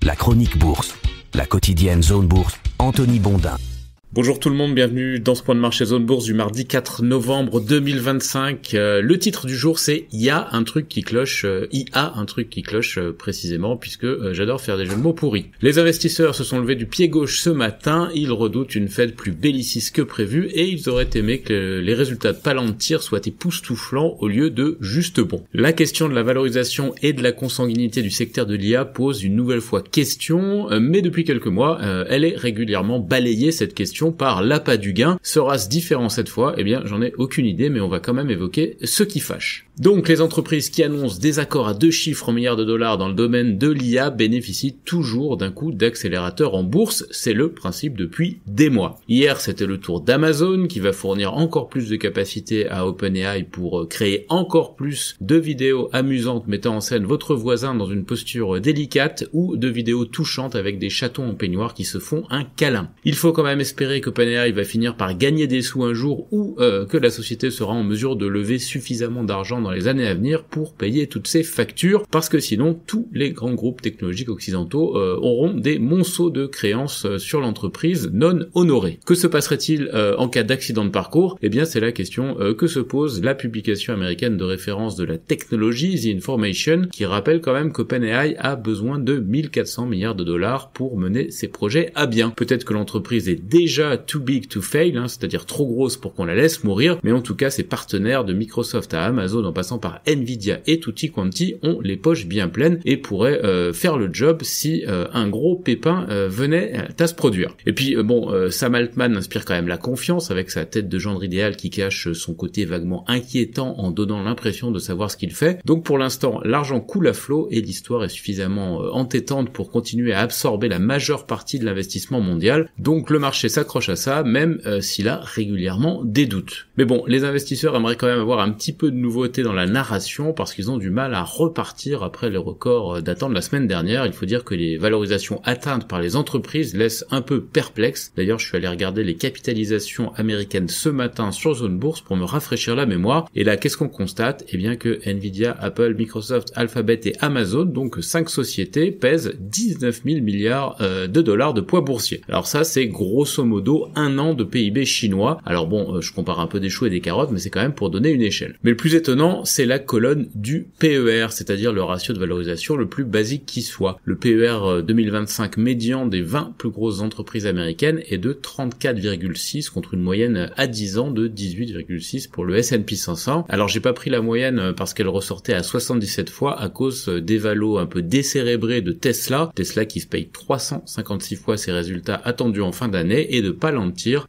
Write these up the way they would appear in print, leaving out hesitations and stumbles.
La chronique bourse, la quotidienne Zone Bourse, Anthony Bondin. Bonjour tout le monde, bienvenue dans ce point de marché Zone Bourse du mardi 4 novembre 2025. Le titre du jour c'est Il y a un truc qui cloche, précisément, puisque j'adore faire des jeux de mots pourris. Les investisseurs se sont levés du pied gauche ce matin, ils redoutent une Fed plus belliciste que prévu et ils auraient aimé que les résultats de Palantir soient époustouflants au lieu de juste bons. La question de la valorisation et de la consanguinité du secteur de l'IA pose une nouvelle fois question, mais depuis quelques mois, elle est régulièrement balayée cette question par l'appât du gain. Sera-ce différent cette fois? Eh bien, j'en ai aucune idée, mais on va quand même évoquer ce qui fâche. Donc, les entreprises qui annoncent des accords à 2 chiffres en milliards de dollars dans le domaine de l'IA bénéficient toujours d'un coup d'accélérateur en bourse. C'est le principe depuis des mois. Hier, c'était le tour d'Amazon qui va fournir encore plus de capacité à OpenAI pour créer encore plus de vidéos amusantes mettant en scène votre voisin dans une posture délicate ou de vidéos touchantes avec des chatons en peignoir qui se font un câlin. Il faut quand même espérer qu'OpenAI va finir par gagner des sous un jour ou que la société sera en mesure de lever suffisamment d'argent dans les années à venir pour payer toutes ces factures, parce que sinon tous les grands groupes technologiques occidentaux auront des monceaux de créances sur l'entreprise non honorées. Que se passerait-il en cas d'accident de parcours? Eh bien c'est la question que se pose la publication américaine de référence de la technologie, The Information, qui rappelle quand même qu'OpenAI a besoin de 1400 milliards de dollars pour mener ses projets à bien. Peut-être que l'entreprise est déjà too big to fail, c'est-à-dire trop grosse pour qu'on la laisse mourir, mais en tout cas ses partenaires de Microsoft à Amazon en passant par Nvidia et tutti quanti ont les poches bien pleines et pourraient faire le job si un gros pépin venait à se produire. Et puis Sam Altman inspire quand même la confiance avec sa tête de gendre idéal qui cache son côté vaguement inquiétant en donnant l'impression de savoir ce qu'il fait. Donc pour l'instant, l'argent coule à flot et l'histoire est suffisamment entêtante pour continuer à absorber la majeure partie de l'investissement mondial. Donc le marché s'accroche à ça, même s'il a régulièrement des doutes. Mais bon, les investisseurs aimeraient quand même avoir un petit peu de nouveauté dans la narration parce qu'ils ont du mal à repartir après les records datant de la semaine dernière. Il faut dire que les valorisations atteintes par les entreprises laissent un peu perplexe. D'ailleurs, je suis allé regarder les capitalisations américaines ce matin sur Zone Bourse pour me rafraîchir la mémoire. Et là, qu'est-ce qu'on constate? Eh bien que Nvidia, Apple, Microsoft, Alphabet et Amazon, donc 5 sociétés, pèsent 19 000 milliards de dollars de poids boursier. Alors ça, c'est grosso modo un an de PIB chinois. Alors bon, je compare un peu des choux et des carottes, mais c'est quand même pour donner une échelle. Mais le plus étonnant, c'est la colonne du PER, c'est-à-dire le ratio de valorisation le plus basique qui soit. Le PER 2025 médian des 20 plus grosses entreprises américaines est de 34,6 contre une moyenne à 10 ans de 18,6 pour le S&P 500. Alors j'ai pas pris la moyenne parce qu'elle ressortait à 77 fois à cause des valos un peu décérébrés de Tesla qui se paye 356 fois ses résultats attendus en fin d'année, et de Palantir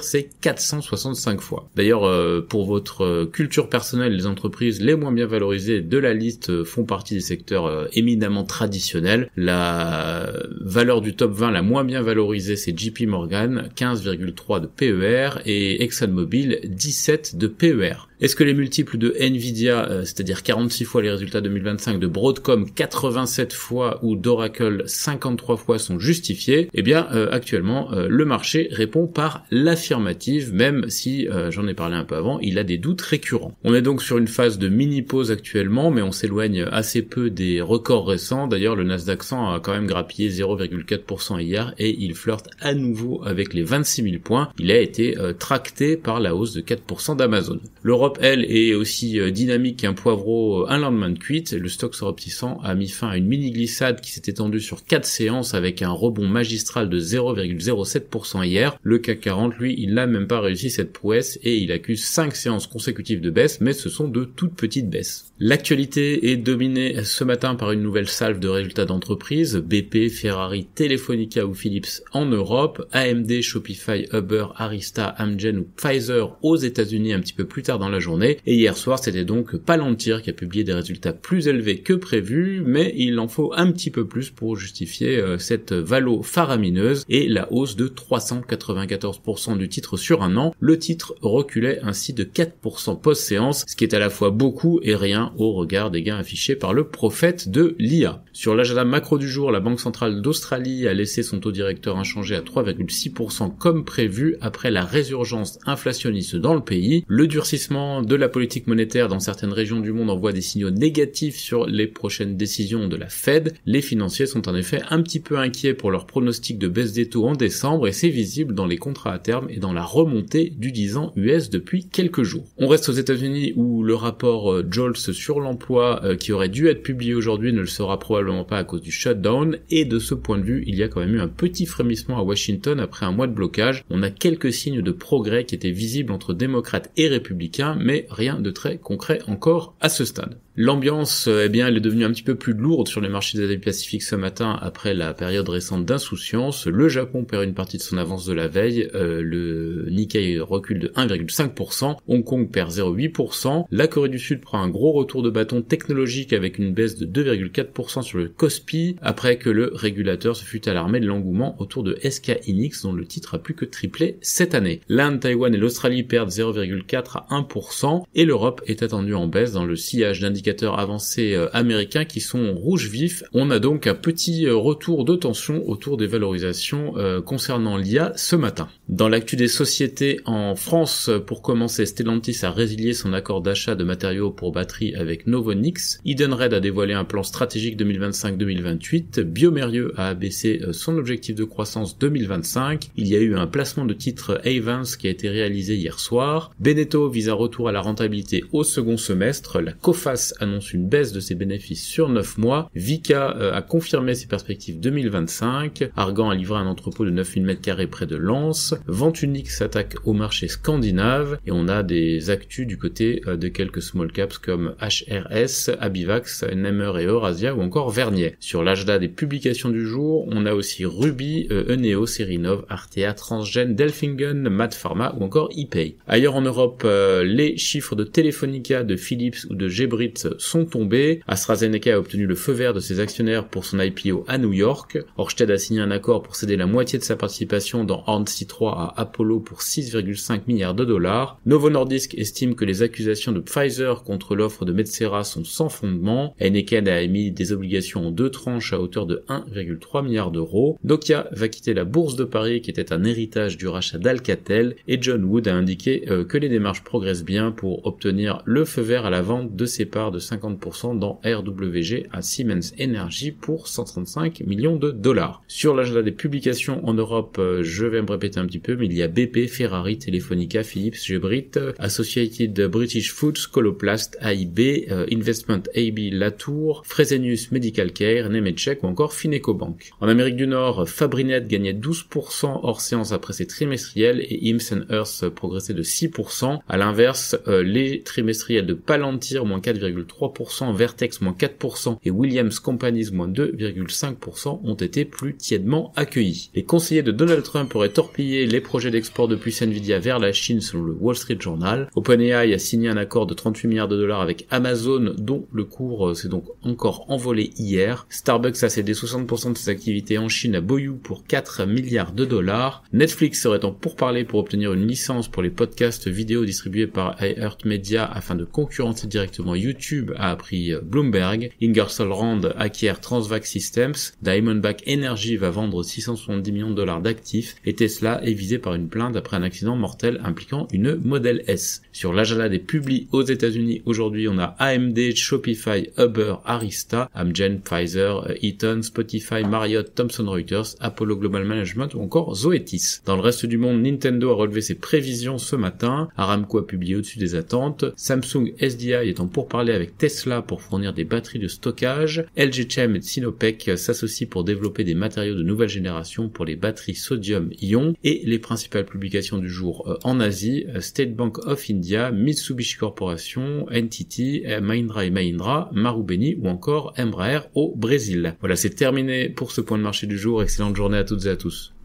c'est 465 fois. D'ailleurs, pour votre culture personnelle, les entreprises les moins bien valorisées de la liste font partie des secteurs éminemment traditionnels. La valeur du top 20 la moins bien valorisée, c'est JP Morgan, 15,3 de PER, et ExxonMobil, 17 de PER. Est-ce que les multiples de Nvidia, c'est-à-dire 46 fois les résultats 2025, de Broadcom 87 fois ou d'Oracle 53 fois sont justifiés? Eh bien, actuellement, le marché répond par l'affirmative, même si, j'en ai parlé un peu avant, il a des doutes récurrents. On est donc sur une phase de mini-pause actuellement, mais on s'éloigne assez peu des records récents. D'ailleurs, le Nasdaq 100 a quand même grappillé 0,4% hier et il flirte à nouveau avec les 26 000 points. Il a été tracté par la hausse de 4% d'Amazon. L'Europe, elle, est aussi dynamique qu'un poivreau un lendemain de cuite. Le Stoxx Europe 600 a mis fin à une mini-glissade qui s'est étendue sur 4 séances avec un rebond magistral de 0,07% hier. Le CAC 40, lui, il n'a même pas réussi cette prouesse et il accuse 5 séances consécutives de baisse, mais ce sont de toutes petites baisses. L'actualité est dominée ce matin par une nouvelle salve de résultats d'entreprise. BP, Ferrari, Telefonica ou Philips en Europe, AMD, Shopify, Uber, Arista, Amgen ou Pfizer aux États-Unis un petit peu plus tard dans la journée. Et hier soir, c'était donc Palantir qui a publié des résultats plus élevés que prévu, mais il en faut un petit peu plus pour justifier cette valo faramineuse et la hausse de 394% du titre sur un an. Le titre reculait ainsi de 4% post-séance, ce qui est à la fois beaucoup et rien au regard des gains affichés par le prophète de l'IA. Sur l'agenda macro du jour, la Banque centrale d'Australie a laissé son taux directeur inchangé à 3,6% comme prévu après la résurgence inflationniste dans le pays. Le durcissement de la politique monétaire dans certaines régions du monde envoie des signaux négatifs sur les prochaines décisions de la Fed. Les financiers sont en effet un petit peu inquiets pour leur pronostic de baisse des taux en décembre et c'est visible dans les contrats à terme et dans la remontée du 10 ans US depuis quelques jours. On reste aux États-Unis où le rapport JOLTS sur l'emploi qui aurait dû être publié aujourd'hui ne le sera probablement pas à cause du shutdown et de ce point de vue, il y a quand même eu un petit frémissement à Washington après un mois de blocage. On a quelques signes de progrès qui étaient visibles entre démocrates et républicains, mais rien de très concret encore à ce stade. L'ambiance, elle est devenue un petit peu plus lourde sur les marchés d'Asie-Pacifique ce matin après la période récente d'insouciance. Le Japon perd une partie de son avance de la veille, le Nikkei recule de 1,5%, Hong Kong perd 0,8%, la Corée du Sud prend un gros retour de bâton technologique avec une baisse de 2,4% sur le Kospi, après que le régulateur se fut alarmé de l'engouement autour de SK Hynix dont le titre a plus que triplé cette année. L'Inde, Taïwan et l'Australie perdent 0,4 à 1% et l'Europe est attendue en baisse dans le sillage d'indicateurs avancés américains qui sont rouge vif. On a donc un petit retour de tension autour des valorisations concernant l'IA ce matin. Dans l'actu des sociétés en France, pour commencer, Stellantis a résilié son accord d'achat de matériaux pour batteries avec Novonix. Edenred a dévoilé un plan stratégique 2025-2028. bioMérieux a abaissé son objectif de croissance 2025. Il y a eu un placement de titre Ayvens qui a été réalisé hier soir. Beneteau vise un retour à la rentabilité au second semestre. La Coface annonce une baisse de ses bénéfices sur 9 mois. Vicat a confirmé ses perspectives 2025. Argan a livré un entrepôt de 9000 m² près de Lens. Ventunix s'attaque au marché scandinave. Et on a des actus du côté de quelques small caps comme HRS, Abivax, Nemer et Eurasia ou encore Vernier. Sur l'agenda des publications du jour, on a aussi Ruby, Eneo, Serinov, Artea, Transgen, Delfingen, Mad Pharma ou encore ePay. Ailleurs en Europe, les chiffres de Telefonica, de Philips ou de Geberit sont tombés. AstraZeneca a obtenu le feu vert de ses actionnaires pour son IPO à New York. Ørsted a signé un accord pour céder la moitié de sa participation dans Hornsea 3 à Apollo pour 6,5 milliards de dollars. Novo Nordisk estime que les accusations de Pfizer contre l'offre de Metsera sont sans fondement. Heineken a émis des obligations en 2 tranches à hauteur de 1,3 milliard d'euros. Nokia va quitter la bourse de Paris qui était un héritage du rachat d'Alcatel et John Wood a indiqué que les démarches progressent bien pour obtenir le feu vert à la vente de ses parts de 50% dans RWG à Siemens Energy pour 135 millions de dollars. Sur l'agenda des publications en Europe, je vais me répéter un petit peu, mais il y a BP, Ferrari, Telefonica, Philips, Geberit, Associated British Foods, Coloplast, AIB, Investment AB Latour, Fresenius Medical Care, Nemetschek ou encore Finecobank. En Amérique du Nord, Fabrinet gagnait 12% hors séance après ses trimestriels et Hims & Hers progressait de 6%. À l'inverse, les trimestriels de Palantir moins 4,3%, Vertex moins 4% et Williams Companies moins 2,5% ont été plus tièdement accueillis. Les conseillers de Donald Trump auraient torpillé les projets d'export de puces Nvidia vers la Chine selon le Wall Street Journal. OpenAI a signé un accord de 38 milliards de dollars avec Amazon dont le cours s'est donc encore envolé hier. Starbucks a cédé 60% de ses activités en Chine à Boyu pour 4 milliards de dollars. Netflix serait en pourparlers pour obtenir une licence pour les podcasts vidéo distribués par iHeartMedia afin de concurrencer directement YouTube, a appris Bloomberg. Ingersoll Rand acquiert Transvac Systems. Diamondback Energy va vendre 670 millions de dollars d'actifs et Tesla est visé par une plainte après un accident mortel impliquant une Model S. Sur l'agenda des publis aux États-Unis, aujourd'hui on a AMD, Shopify, Uber, Arista, Amgen, Pfizer, Eaton, Spotify, Marriott, Thomson Reuters, Apollo Global Management ou encore Zoetis. Dans le reste du monde, Nintendo a relevé ses prévisions ce matin, Aramco a publié au-dessus des attentes, Samsung SDI est en pourparlers avec Tesla pour fournir des batteries de stockage, LG Chem et Sinopec s'associent pour développer des matériaux de nouvelle génération pour les batteries sodium-ion et les principales publications du jour en Asie, State Bank of India, Mitsubishi Corporation, NTT, Mahindra & Mahindra, Marubeni ou encore Embraer au Brésil. Voilà, c'est terminé pour ce point de marché du jour. Excellente journée à toutes et à tous.